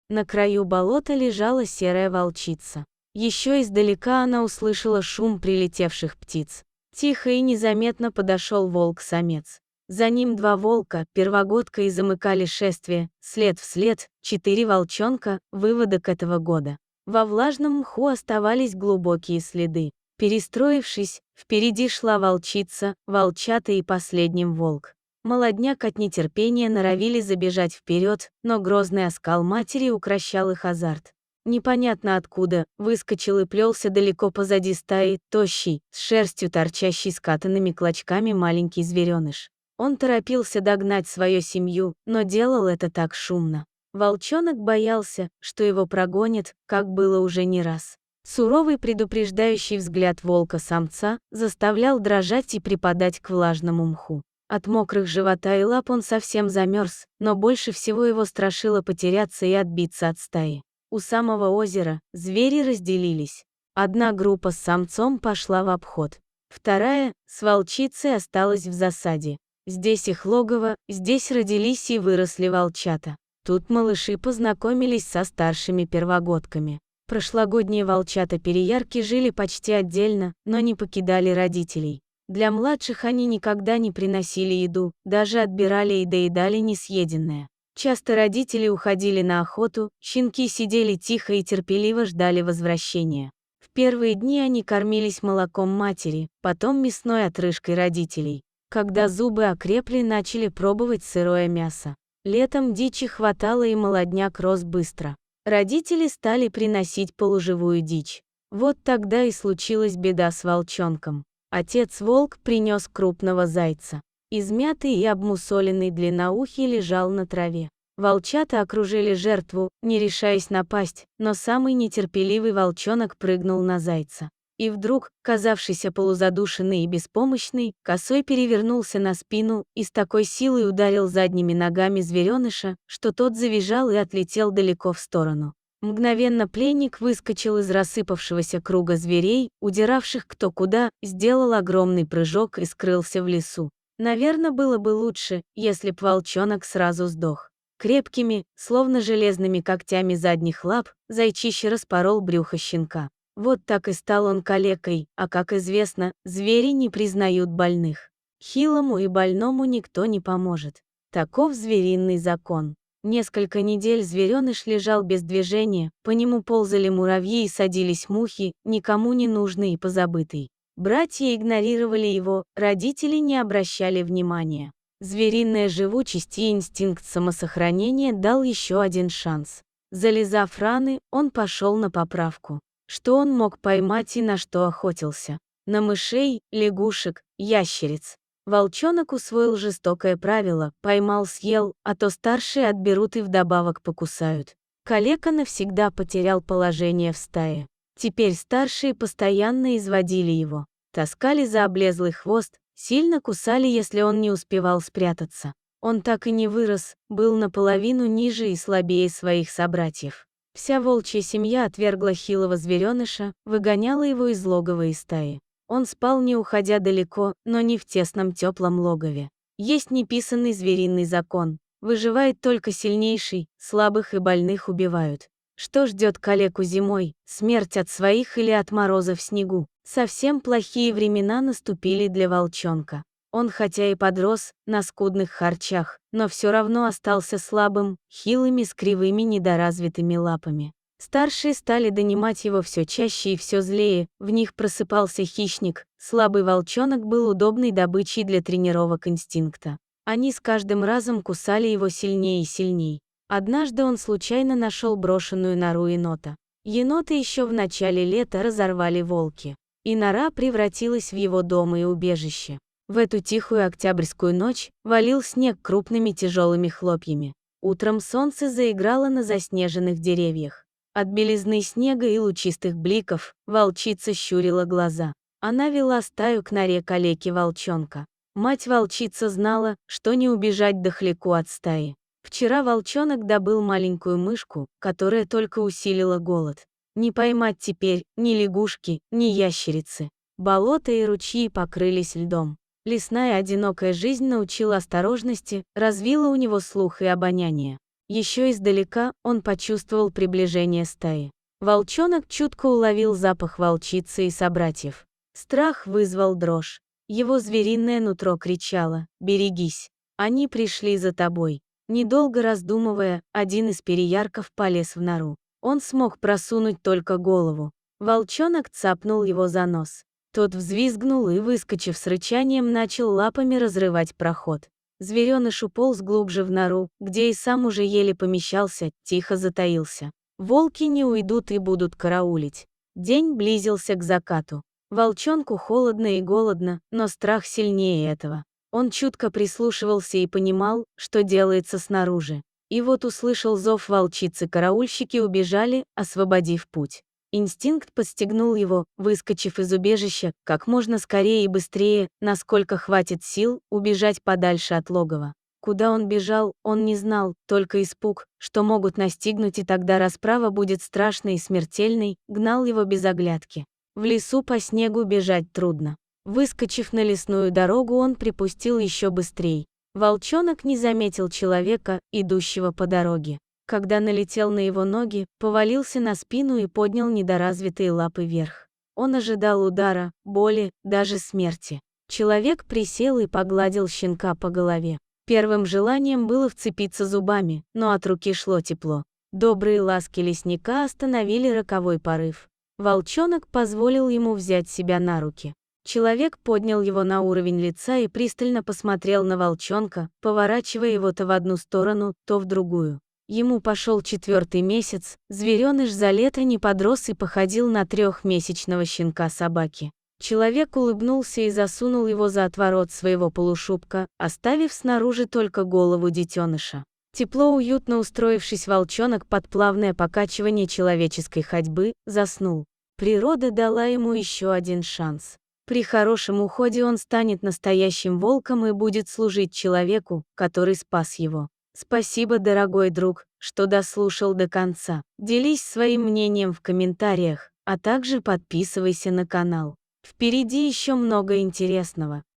На краю болота лежала серая волчица. Еще издалека она услышала шум прилетевших птиц. Тихо и незаметно подошел волк-самец. За ним два волка, первогодка, и замыкали шествие, след в след, 4 волчонка, выводок этого года. Во влажном мху оставались глубокие следы. Перестроившись, впереди шла волчица, волчата и последним волк. Молодняк от нетерпения норовили забежать вперед, но грозный оскал матери укрощал их азарт. Непонятно откуда, выскочил и плелся далеко позади стаи, тощий, с шерстью торчащей скатанными клочками маленький звереныш. Он торопился догнать свою семью, но делал это так шумно. Волчонок боялся, что его прогонят, как было уже не раз. Суровый предупреждающий взгляд волка-самца заставлял дрожать и припадать к влажному мху. От мокрых живота и лап он совсем замерз, но больше всего его страшило потеряться и отбиться от стаи. У самого озера звери разделились. Одна группа с самцом пошла в обход. Вторая, с волчицей, осталась в засаде. Здесь их логово, здесь родились и выросли волчата. Тут малыши познакомились со старшими первогодками. Прошлогодние волчата-переярки жили почти отдельно, но не покидали родителей. Для младших они никогда не приносили еду, даже отбирали и доедали несъеденное. Часто родители уходили на охоту, щенки сидели тихо и терпеливо ждали возвращения. В первые дни они кормились молоком матери, потом мясной отрыжкой родителей. Когда зубы окрепли, начали пробовать сырое мясо. Летом дичи хватало и молодняк рос быстро. Родители стали приносить полуживую дичь. Вот тогда и случилась беда с волчонком. Отец-волк принес крупного зайца. Измятый и обмусоленный длинноухий лежал на траве. Волчата окружили жертву, не решаясь напасть, но самый нетерпеливый волчонок прыгнул на зайца. И вдруг, казавшийся полузадушенный и беспомощный, косой перевернулся на спину и с такой силой ударил задними ногами звереныша, что тот завизжал и отлетел далеко в сторону. Мгновенно пленник выскочил из рассыпавшегося круга зверей, удиравших кто куда, сделал огромный прыжок и скрылся в лесу. Наверное, было бы лучше, если б волчонок сразу сдох. Крепкими, словно железными когтями задних лап, зайчище распорол брюхо щенка. Вот так и стал он калекой, а, как известно, звери не признают больных. Хилому и больному никто не поможет. Таков звериный закон. Несколько недель звереныш лежал без движения, по нему ползали муравьи и садились мухи, никому не нужный и позабытый. Братья игнорировали его, родители не обращали внимания. Звериная живучесть и инстинкт самосохранения дал еще один шанс. Зализав раны, он пошел на поправку. Что он мог поймать и на что охотился? На мышей, лягушек, ящериц. Волчонок усвоил жестокое правило: поймал — съел, а то старшие отберут и вдобавок покусают. Калека навсегда потерял положение в стае. Теперь старшие постоянно изводили его. Таскали за облезлый хвост, сильно кусали, если он не успевал спрятаться. Он так и не вырос, был наполовину ниже и слабее своих собратьев. Вся волчья семья отвергла хилого звереныша, выгоняла его из логова и стаи. Он спал, не уходя далеко, но не в тесном теплом логове. Есть неписанный звериный закон: выживает только сильнейший, слабых и больных убивают. Что ждет калеку зимой, смерть от своих или от мороза в снегу? Совсем плохие времена наступили для волчонка. Он хотя и подрос на скудных харчах, но все равно остался слабым, хилыми, с кривыми недоразвитыми лапами. Старшие стали донимать его все чаще и все злее, в них просыпался хищник. Слабый волчонок был удобной добычей для тренировок инстинкта. Они с каждым разом кусали его сильнее и сильнее. Однажды он случайно нашел брошенную нору енота. Енота еще в начале лета разорвали волки, и нора превратилась в его дом и убежище. В эту тихую октябрьскую ночь валил снег крупными тяжелыми хлопьями. Утром солнце заиграло на заснеженных деревьях. От белизны снега и лучистых бликов волчица щурила глаза. Она вела стаю к норе калеки волчонка. Мать-волчица знала, что не убежать дохляку от стаи. Вчера волчонок добыл маленькую мышку, которая только усилила голод. Не поймать теперь ни лягушки, ни ящерицы. Болота и ручьи покрылись льдом. Лесная одинокая жизнь научила осторожности, развила у него слух и обоняние. Еще издалека он почувствовал приближение стаи. Волчонок чутко уловил запах волчицы и собратьев. Страх вызвал дрожь. Его звериное нутро кричало: «Берегись! Они пришли за тобой!» Недолго раздумывая, один из переярков полез в нору. Он смог просунуть только голову. Волчонок цапнул его за нос. Тот взвизгнул и, выскочив с рычанием, начал лапами разрывать проход. Зверёныш уполз глубже в нору, где и сам уже еле помещался, тихо затаился. Волки не уйдут и будут караулить. День близился к закату. Волчонку холодно и голодно, но страх сильнее этого. Он чутко прислушивался и понимал, что делается снаружи. И вот услышал зов волчицы, караульщики убежали, освободив путь. Инстинкт подстегнул его, выскочив из убежища, как можно скорее и быстрее, насколько хватит сил, убежать подальше от логова. Куда он бежал, он не знал, только испуг, что могут настигнуть, и тогда расправа будет страшной и смертельной, гнал его без оглядки. В лесу по снегу бежать трудно. Выскочив на лесную дорогу, он припустил еще быстрей. Волчонок не заметил человека, идущего по дороге. Когда налетел на его ноги, повалился на спину и поднял недоразвитые лапы вверх. Он ожидал удара, боли, даже смерти. Человек присел и погладил щенка по голове. Первым желанием было вцепиться зубами, но от руки шло тепло. Добрые ласки лесника остановили роковой порыв. Волчонок позволил ему взять себя на руки. Человек поднял его на уровень лица и пристально посмотрел на волчонка, поворачивая его то в одну сторону, то в другую. Ему пошел 4-й месяц, зверёныш за лето не подрос и походил на 3-месячного щенка собаки. Человек улыбнулся и засунул его за отворот своего полушубка, оставив снаружи только голову детеныша. Тепло уютно устроившись, волчонок под плавное покачивание человеческой ходьбы заснул. Природа дала ему еще один шанс. При хорошем уходе он станет настоящим волком и будет служить человеку, который спас его. Спасибо, дорогой друг, что дослушал до конца. Делись своим мнением в комментариях, а также подписывайся на канал. Впереди еще много интересного.